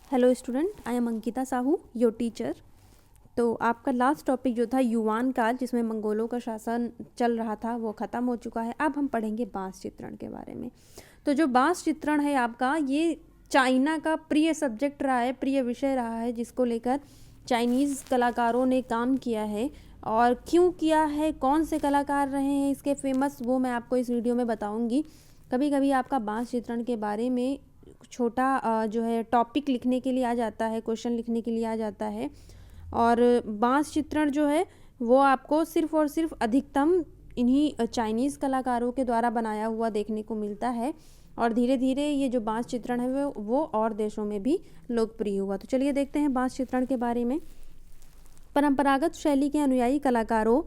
Hello student, I am Ankita Sahu, your teacher. तो आपका last topic जो था युवान काल, जिसमें मंगोलों का शासन चल रहा था, वो ख़त्म हो चुका है। अब हम पढ़ेंगे बांस चित्रण के बारे में। तो जो बांस चित्रण है आपका, ये चाइना का प्रिय सब्जेक्ट रहा है, प्रिय विषय रहा है, जिसको लेकर चाइनीज़ कलाकारों ने काम किया है। और क्यों किया है, कौन से कलाकार रहे हैं इसके फेमस, वो मैं आपको इस वीडियो में बताऊँगी। कभी कभी आपका बांस चित्रण के बारे में छोटा जो है टॉपिक लिखने के लिए आ जाता है, क्वेश्चन लिखने के लिए आ जाता है। और बांस चित्रण जो है वो आपको सिर्फ़ और सिर्फ अधिकतम इन्हीं चाइनीज़ कलाकारों के द्वारा बनाया हुआ देखने को मिलता है। और धीरे धीरे ये जो बांस चित्रण है वो और देशों में भी लोकप्रिय हुआ। तो चलिए देखते हैं बांस चित्रण के बारे में। परंपरागत शैली के अनुयायी कलाकारों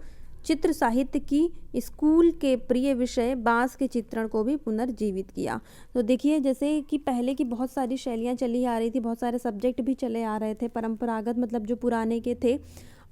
चित्र साहित्य की स्कूल के प्रिय विषय बांस के चित्रण को भी पुनर्जीवित किया। तो देखिए, जैसे कि पहले की बहुत सारी शैलियाँ चली आ रही थी, बहुत सारे सब्जेक्ट भी चले आ रहे थे परंपरागत, मतलब जो पुराने के थे।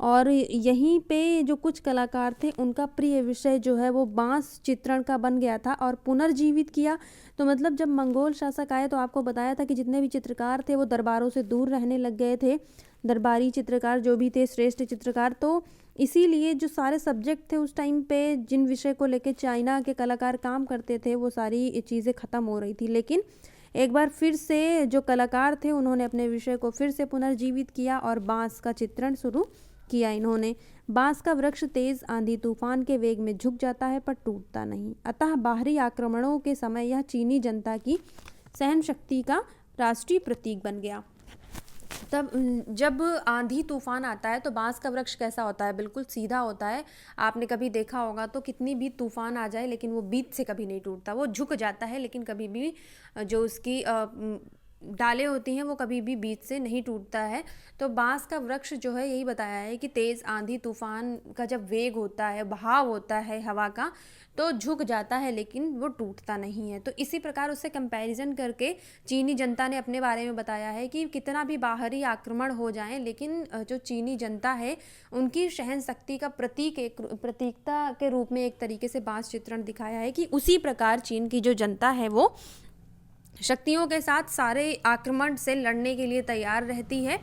और यहीं पे जो कुछ कलाकार थे, उनका प्रिय विषय जो है वो बांस चित्रण का बन गया था और पुनर्जीवित किया। तो मतलब जब मंगोल शासक आए तो आपको बताया था कि जितने भी चित्रकार थे वो दरबारों से दूर रहने लग गए थे, दरबारी चित्रकार जो भी थे, श्रेष्ठ चित्रकार। तो इसीलिए जो सारे सब्जेक्ट थे उस टाइम पे, जिन विषय को लेके चाइना के कलाकार काम करते थे, वो सारी चीज़ें ख़त्म हो रही थी। लेकिन एक बार फिर से जो कलाकार थे उन्होंने अपने विषय को फिर से पुनर्जीवित किया और बांस का चित्रण शुरू किया इन्होंने। बांस का वृक्ष तेज आंधी तूफान के वेग में झुक जाता है पर टूटता नहीं, अतः बाहरी आक्रमणों के समय यह चीनी जनता की सहन शक्ति का राष्ट्रीय प्रतीक बन गया। तब जब आंधी तूफान आता है तो बांस का वृक्ष कैसा होता है, बिल्कुल सीधा होता है। आपने कभी देखा होगा तो कितनी भी तूफान आ जाए लेकिन वो बीच से कभी नहीं टूटता, वो झुक जाता है लेकिन कभी भी जो उसकी डालें होती हैं वो कभी भी बीच से नहीं टूटता है। तो बांस का वृक्ष जो है यही बताया है कि तेज़ आंधी तूफान का जब वेग होता है, बहाव होता है हवा का, तो झुक जाता है लेकिन वो टूटता नहीं है। तो इसी प्रकार उससे कंपैरिजन करके चीनी जनता ने अपने बारे में बताया है कि कितना भी बाहरी आक्रमण हो जाए लेकिन जो चीनी जनता है उनकी सहन शक्ति का प्रतीकता के रूप में एक तरीके से बांस चित्रण दिखाया है कि उसी प्रकार चीन की जो जनता है वो शक्तियों के साथ सारे आक्रमण से लड़ने के लिए तैयार रहती है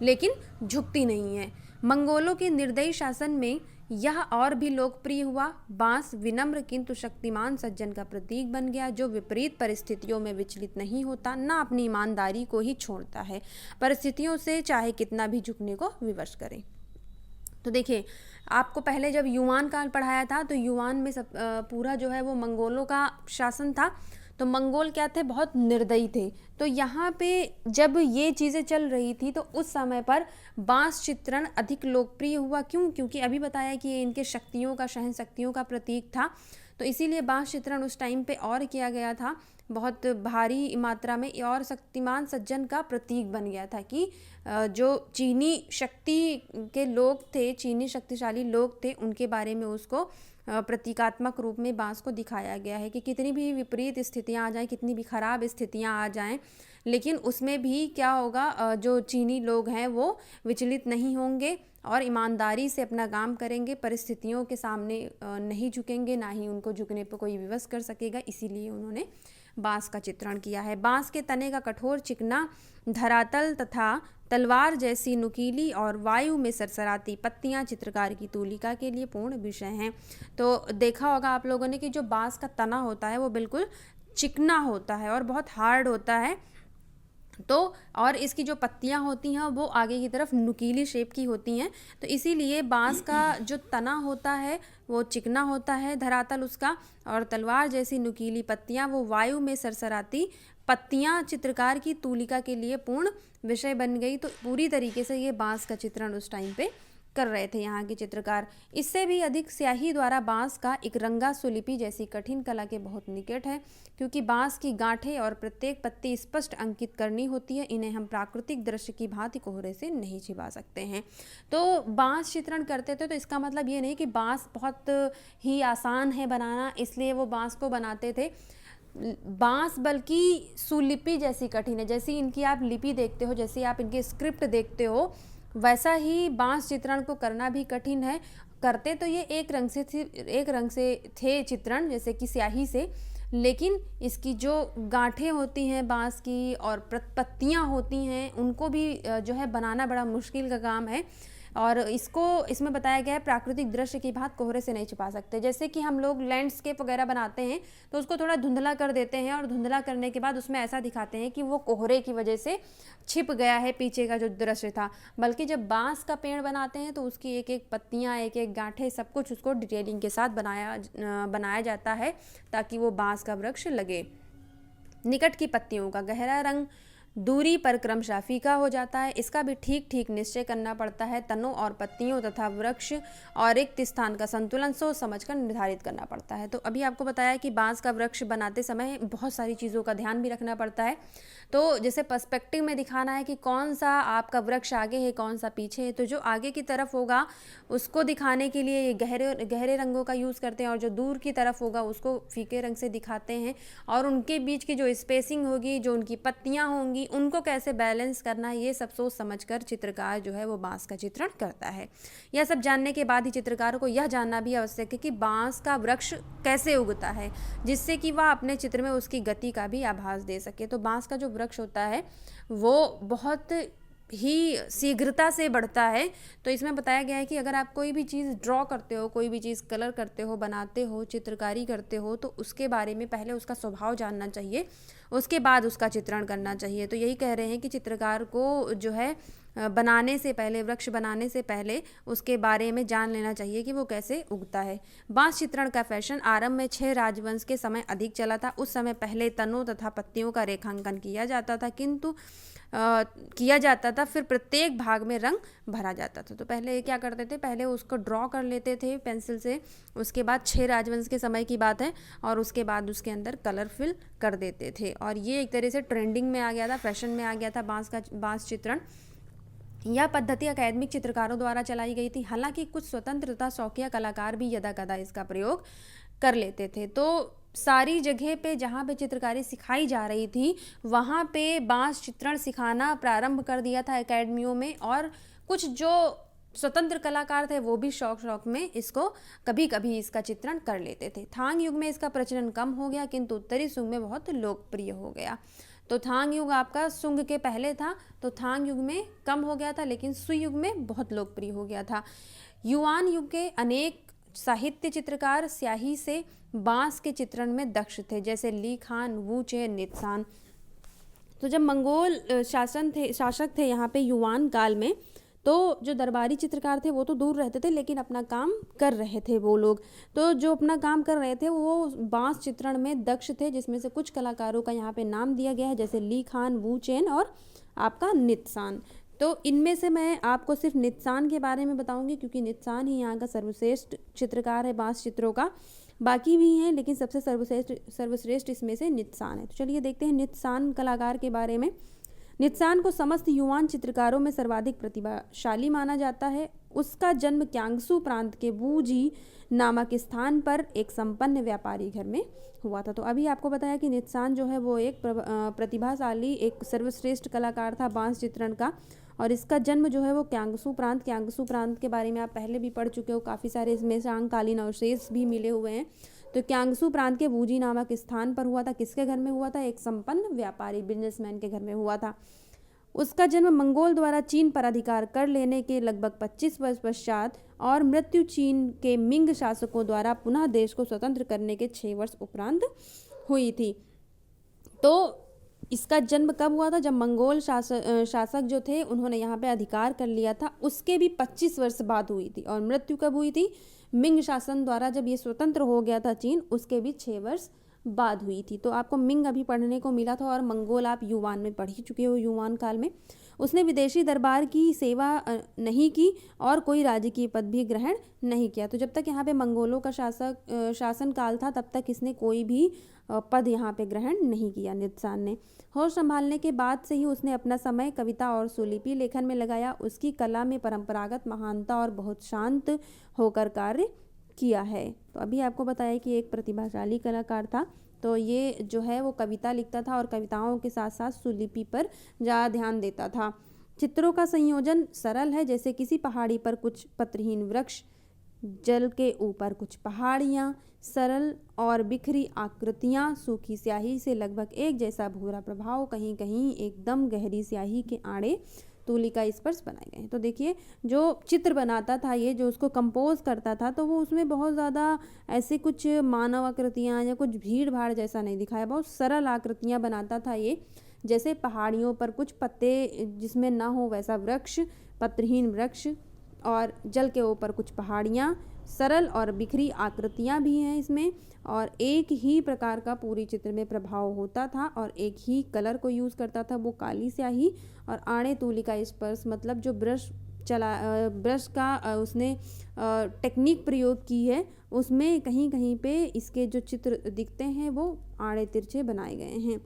लेकिन झुकती नहीं है। मंगोलों के निर्दयी शासन में यह और भी लोकप्रिय हुआ। बांस विनम्र किंतु शक्तिमान सज्जन का प्रतीक बन गया, जो विपरीत परिस्थितियों में विचलित नहीं होता, न अपनी ईमानदारी को ही छोड़ता है, परिस्थितियों से चाहे कितना भी झुकने को विवश करे। तो देखिए, आपको पहले जब युवान काल पढ़ाया था तो युवान में सब पूरा जो है वो मंगोलों का शासन था। तो मंगोल क्या थे, बहुत निर्दयी थे। तो यहाँ पे जब ये चीज़ें चल रही थी तो उस समय पर बांस चित्रण अधिक लोकप्रिय हुआ। क्यों? क्योंकि अभी बताया कि ये इनके शक्तियों का, सहन शक्तियों का प्रतीक था। तो इसीलिए बांस चित्रण उस टाइम पे और किया गया था बहुत भारी मात्रा में, और शक्तिमान सज्जन का प्रतीक बन गया था कि जो चीनी शक्ति के लोग थे, चीनी शक्तिशाली लोग थे, उनके बारे में उसको प्रतीकात्मक रूप में बांस को दिखाया गया है कि कितनी भी विपरीत स्थितियां आ जाएं, कितनी भी खराब स्थितियां आ जाएं, लेकिन उसमें भी क्या होगा, जो चीनी लोग हैं वो विचलित नहीं होंगे और ईमानदारी से अपना काम करेंगे, परिस्थितियों के सामने नहीं झुकेंगे, ना ही उनको झुकने पर कोई विवश कर सकेगा। इसीलिए उन्होंने बांस का चित्रण किया है। बांस के तने का कठोर चिकना धरातल तथा तलवार जैसी नुकीली और वायु में सरसराती पत्तियां चित्रकार की तूलिका के लिए पूर्ण विषय हैं। तो देखा होगा आप लोगों ने कि जो बांस का तना होता है वो बिल्कुल चिकना होता है और बहुत हार्ड होता है। तो और इसकी जो पत्तियां होती हैं वो आगे की तरफ नुकीली शेप की होती हैं। तो इसीलिए बांस का जो तना होता है वो चिकना होता है, धरातल उसका, और तलवार जैसी नुकीली पत्तियां, वो वायु में सरसराती पत्तियां चित्रकार की तूलिका के लिए पूर्ण विषय बन गई। तो पूरी तरीके से ये बांस का चित्रण उस टाइम पे कर रहे थे यहाँ के चित्रकार। इससे भी अधिक स्याही द्वारा बांस का एक रंगा सुलिपि जैसी कठिन कला के बहुत निकट है, क्योंकि बांस की गांठें और प्रत्येक पत्ती स्पष्ट अंकित करनी होती है। इन्हें हम प्राकृतिक दृश्य की भांति कोहरे से नहीं छिपा सकते हैं। तो बांस चित्रण करते थे तो इसका मतलब ये नहीं कि बांस बहुत ही आसान है बनाना इसलिए वो बांस को बनाते थे। बांस बल्कि सुलिपि जैसी कठिन है। जैसी इनकी आप लिपि देखते हो, जैसी आप इनकी स्क्रिप्ट देखते हो, वैसा ही बांस चित्रण को करना भी कठिन है। करते तो ये एक रंग से थे चित्रण, जैसे कि स्याही से, लेकिन इसकी जो गांठें होती हैं बाँस की और पत्तियाँ होती हैं, उनको भी जो है बनाना बड़ा मुश्किल का काम है। और इसमें बताया गया है प्राकृतिक दृश्य की बात कोहरे से नहीं छिपा सकते। जैसे कि हम लोग लैंडस्केप वगैरह बनाते हैं तो उसको थोड़ा धुंधला कर देते हैं, और धुंधला करने के बाद उसमें ऐसा दिखाते हैं कि वो कोहरे की वजह से छिप गया है पीछे का जो दृश्य था। बल्कि जब बाँस का पेड़ बनाते हैं तो उसकी एक एक पत्तियाँ, एक एक गांठें, सब कुछ उसको डिटेलिंग के साथ बनाया जाता है ताकि वो बाँस का वृक्ष लगे। निकट की पत्तियों का गहरा रंग दूरी पर क्रमशः फीका हो जाता है। इसका भी ठीक ठीक निश्चय करना पड़ता है। तनों और पत्तियों तथा वृक्ष और रिक्त स्थान का संतुलन सोच समझकर निर्धारित करना पड़ता है। तो अभी आपको बताया कि बांस का वृक्ष बनाते समय बहुत सारी चीज़ों का ध्यान भी रखना पड़ता है। तो जैसे पर्सपेक्टिव में दिखाना है कि कौन सा आपका वृक्ष आगे है, कौन सा पीछे है। तो जो आगे की तरफ होगा उसको दिखाने के लिए ये गहरे रंगों का यूज़ करते हैं, और जो दूर की तरफ होगा उसको फीके रंग से दिखाते हैं। और उनके बीच की जो स्पेसिंग होगी, जो उनकी पत्तियाँ होंगी, उनको कैसे बैलेंस करना है, ये सब सोच समझकर चित्रकार जो है वो बांस का चित्रण करता है। यह सब जानने के बाद ही चित्रकार को यह जानना भी आवश्यक है कि बांस का वृक्ष कैसे उगता है, जिससे कि वह अपने चित्र में उसकी गति का भी आभास दे सके। तो बांस का जो वृक्ष होता है वो बहुत ही शीघ्रता से बढ़ता है। तो इसमें बताया गया है कि अगर आप कोई भी चीज़ ड्रॉ करते हो, कोई भी चीज़ कलर करते हो, बनाते हो, चित्रकारी करते हो, तो उसके बारे में पहले उसका स्वभाव जानना चाहिए, उसके बाद उसका चित्रण करना चाहिए। तो यही कह रहे हैं कि चित्रकार को जो है बनाने से पहले, वृक्ष बनाने से पहले उसके बारे में जान लेना चाहिए कि वो कैसे उगता है। बांस चित्रण का फैशन आरंभ में 6 राजवंश के समय अधिक चला था। उस समय पहले तनों तथा पत्तियों का रेखांकन किया जाता था, फिर प्रत्येक भाग में रंग भरा जाता था। तो पहले क्या करते थे, पहले उसको ड्रॉ कर लेते थे पेंसिल से, उसके बाद 6 राजवंश के समय की बात है, और उसके बाद उसके अंदर कलर फिल कर देते थे। और ये एक तरह से ट्रेंडिंग में आ गया था, फैशन में आ गया था बांस चित्रण। यह पद्धति अकादमिक चित्रकारों द्वारा चलाई गई थी। हालांकि कुछ स्वतंत्र तथा शौकिया कलाकार भी यदा कदा इसका प्रयोग कर लेते थे। तो सारी जगह पे जहाँ पे चित्रकारी सिखाई जा रही थी वहाँ पे बांस चित्रण सिखाना प्रारंभ कर दिया था एकेडमियों में, और कुछ जो स्वतंत्र कलाकार थे वो भी शौक में इसको कभी कभी इसका चित्रण कर लेते थे। थांग युग में इसका प्रचलन कम हो गया, किंतु उत्तरी सुंग में बहुत लोकप्रिय हो गया। तो थांग युग आपका सुंग के पहले था, तो थांग युग में कम हो गया था, लेकिन सु युग में बहुत लोकप्रिय हो गया था। युआन युग के अनेक साहित्य चित्रकार स्याही से बांस के चित्रण में दक्ष थे, जैसे ली खान, वू चे, नित्सान। तो जब मंगोल शासक थे यहाँ पे युआन काल में, तो जो दरबारी चित्रकार थे वो तो दूर रहते थे, लेकिन अपना काम कर रहे थे वो लोग। तो जो अपना काम कर रहे थे वो बांस चित्रण में दक्ष थे, जिसमें से कुछ कलाकारों का यहाँ पे नाम दिया गया है, जैसे ली खान, वू चेन और आपका नित्सान। तो इनमें से मैं आपको सिर्फ नित्सान के बारे में बताऊंगी, क्योंकि नित्सान ही यहाँ का सर्वश्रेष्ठ चित्रकार है बांस चित्रों का। बाकी भी हैं, लेकिन सबसे सर्वश्रेष्ठ इसमें से नित्सान है। तो चलिए देखते हैं नित्सान कलाकार के बारे में। नित्सान को समस्त युवान चित्रकारों में सर्वाधिक प्रतिभाशाली माना जाता है। उसका जन्म क्यांगसू प्रांत के वूजी नामक स्थान पर एक संपन्न व्यापारी घर में हुआ था। तो अभी आपको बताया कि नित्सान जो है वो एक प्रतिभाशाली, एक सर्वश्रेष्ठ कलाकार था बांस चित्रण का, और इसका जन्म जो है वो क्यांगसू प्रांत के बारे में आप पहले भी पढ़ चुके हो, काफ़ी सारे इसमें सांगकालीन अवशेष भी मिले हुए हैं। तो क्यांगसू प्रांत के वूजी नामक स्थान पर हुआ था। किसके घर में हुआ था? एक संपन्न व्यापारी, बिजनेसमैन के घर में हुआ था। उसका जन्म मंगोल द्वारा चीन पर अधिकार कर लेने के लगभग 25 वर्ष पश्चात और मृत्यु चीन के मिंग शासकों द्वारा पुनः देश को स्वतंत्र करने के 6 वर्ष उपरांत हुई थी। तो इसका जन्म कब हुआ था? जब मंगोल शासक जो थे उन्होंने यहाँ पे अधिकार कर लिया था, उसके भी 25 वर्ष बाद हुई थी। और मृत्यु कब हुई थी? मिंग शासन द्वारा जब ये स्वतंत्र हो गया था चीन, उसके भी 6 वर्ष बाद हुई थी। तो आपको मिंग अभी पढ़ने को मिला था, और मंगोल आप युवान में पढ़ ही चुके हो, युवान काल में। उसने विदेशी दरबार की सेवा नहीं की और कोई राजकीय पद भी ग्रहण नहीं किया। तो जब तक यहाँ पे मंगोलों का शासन काल था, तब तक इसने कोई भी पद यहाँ पे ग्रहण नहीं किया नित्सान ने। होश संभालने के बाद से ही उसने अपना समय कविता और सुलिपि लेखन में लगाया। उसकी कला में परंपरागत महानता और बहुत शांत होकर कार्य किया है। तो अभी आपको बताया कि एक प्रतिभाशाली कलाकार था। तो ये जो है वो कविता लिखता था, और कविताओं के साथ साथ सुलिपि पर ज़्यादा ध्यान देता था। चित्रों का संयोजन सरल है, जैसे किसी पहाड़ी पर कुछ पत्रहीन वृक्ष, जल के ऊपर कुछ पहाड़ियाँ, सरल और बिखरी आकृतियाँ, सूखी स्याही से लगभग एक जैसा भूरा प्रभाव, कहीं कहीं एकदम गहरी स्याही के आड़े तूली का स्पर्श बनाए गए हैं। तो देखिए जो चित्र बनाता था ये, जो उसको कंपोज करता था, तो वो उसमें बहुत ज़्यादा ऐसे कुछ मानव आकृतियाँ या कुछ भीड़ भाड़ जैसा नहीं दिखाया, बहुत सरल आकृतियाँ बनाता था ये, जैसे पहाड़ियों पर कुछ पत्ते जिसमें ना हो वैसा वृक्ष, पत्रहीन वृक्ष, और जल के ऊपर कुछ पहाड़ियाँ, सरल और बिखरी आकृतियाँ भी हैं इसमें, और एक ही प्रकार का पूरी चित्र में प्रभाव होता था और एक ही कलर को यूज़ करता था, वो काली स्याही। और आड़े तूली का स्पर्श मतलब जो ब्रश का उसने टेक्निक प्रयोग की है, उसमें कहीं कहीं पे इसके जो चित्र दिखते हैं वो आड़े तिरछे बनाए गए हैं।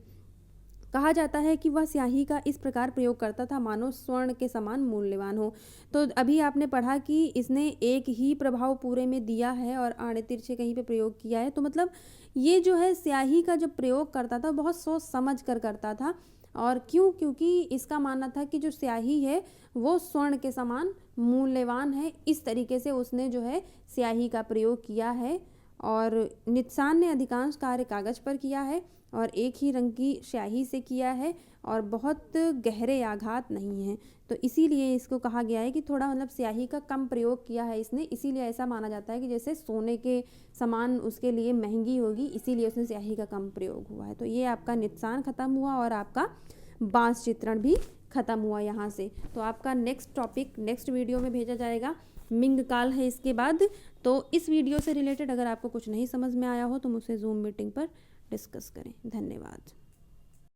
कहा जाता है कि वह स्याही का इस प्रकार प्रयोग करता था मानो स्वर्ण के समान मूल्यवान हो। तो अभी आपने पढ़ा कि इसने एक ही प्रभाव पूरे में दिया है और आड़े तिरछे कहीं पे प्रयोग किया है, तो मतलब ये जो है स्याही का जब प्रयोग करता था बहुत सोच समझ कर करता था। और क्यों? क्योंकि इसका मानना था कि जो स्याही है वो स्वर्ण के समान मूल्यवान है। इस तरीके से उसने जो है स्याही का प्रयोग किया है। और नित्सान ने अधिकांश कार्य कागज़ पर किया है और एक ही रंग की स्याही से किया है और बहुत गहरे आघात नहीं हैं, तो इसीलिए इसको कहा गया है कि थोड़ा मतलब स्याही का कम प्रयोग किया है इसने, इसीलिए ऐसा माना जाता है कि जैसे सोने के समान उसके लिए महंगी होगी, इसीलिए उसने स्याही का कम प्रयोग हुआ है। तो ये आपका नित्सान ख़त्म हुआ और आपका बाँस चित्रण भी ख़त्म हुआ यहाँ से। तो आपका नेक्स्ट टॉपिक नेक्स्ट वीडियो में भेजा जाएगा, मिंग काल है इसके बाद। तो इस वीडियो से रिलेटेड अगर आपको कुछ नहीं समझ में आया हो तो मुझसे जूम मीटिंग पर डिस्कस करें। धन्यवाद।